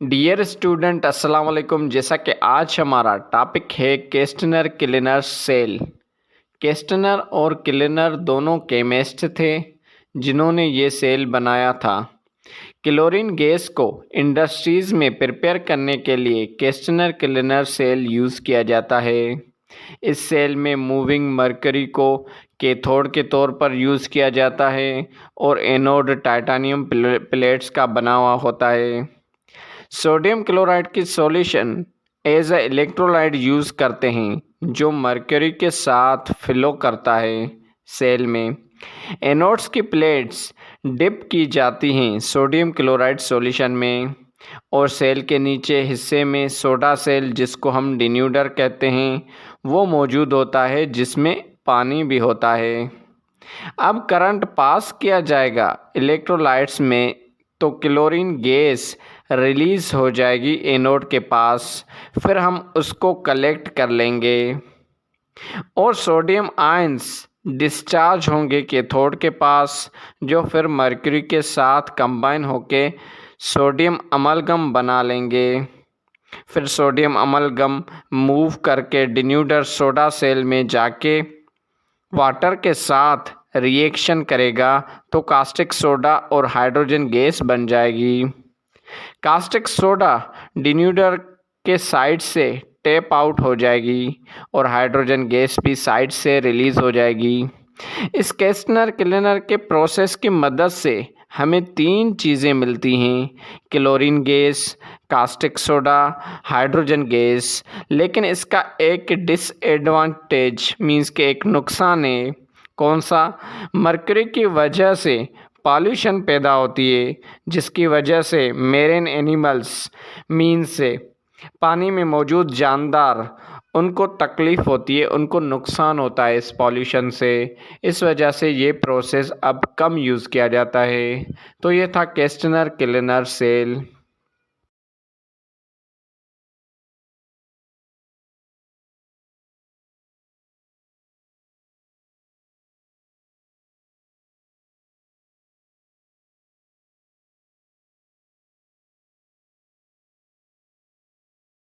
Dear student अस्सलाम वालेकुम। जैसा कि आज हमारा टॉपिक है केस्टनर क्लीनर सेल। केस्टनर और क्लीनर दोनों केमिस्ट थे जिन्होंने ये सेल बनाया था। क्लोरीन गैस को इंडस्ट्रीज़ में प्रिपेयर करने के लिए केस्टनर क्लीनर सेल यूज़ किया जाता है। इस सेल में मूविंग मरकरी को कैथोड के तौर पर यूज़ किया जाता है और एनोड टाइटेनियम प्लेट्स का बना हुआ होता है। सोडियम क्लोराइड की solution as a electrolyte use करते हैं जो मरकरी के साथ फ्लो करता है। सेल में एनोड्स की प्लेट्स डिप की जाती हैं सोडियम क्लोराइड सॉल्यूशन में और सेल के नीचे हिस्से में सोडा सेल, जिसको हम डिन्यूडर कहते हैं, वो मौजूद होता है जिसमें पानी भी होता है। अब करंट पास किया जाएगा इलेक्ट्रोलाइट्स में तो क्लोरीन गैस रिलीज़ हो जाएगी एनोड के पास। फिर हम उसको कलेक्ट कर लेंगे और सोडियम आयंस डिस्चार्ज होंगे कैथोड के पास, जो फिर मरकरी के साथ कंबाइन होके सोडियम अमलगम बना लेंगे। फिर सोडियम अमलगम मूव करके डिन्यूडर सोडा सेल में जाके वाटर के साथ रिएक्शन करेगा तो कास्टिक सोडा और हाइड्रोजन गैस बन जाएगी। कास्टिक सोडा डिन्यूडर के साइड से टैप आउट हो जाएगी और हाइड्रोजन गैस भी साइड से रिलीज़ हो जाएगी। इस केस्टनर क्लीनर के प्रोसेस की मदद से हमें 3 चीज़ें मिलती हैं: chlorine gas, caustic soda, hydrogen gas. लेकिन इसका एक डिसएडवांटेज मीन्स के एक नुकसान है। कौन सा? मरकरी की वजह से पॉल्यूशन पैदा होती है, जिसकी वजह से मेरीन एनिमल्स मीन्स से पानी में मौजूद जानदार, उनको तकलीफ़ होती है, उनको नुकसान होता है इस पॉल्यूशन से। इस वजह से ये प्रोसेस अब कम यूज़ किया जाता है। तो ये था केस्टनर क्लीनर सेल।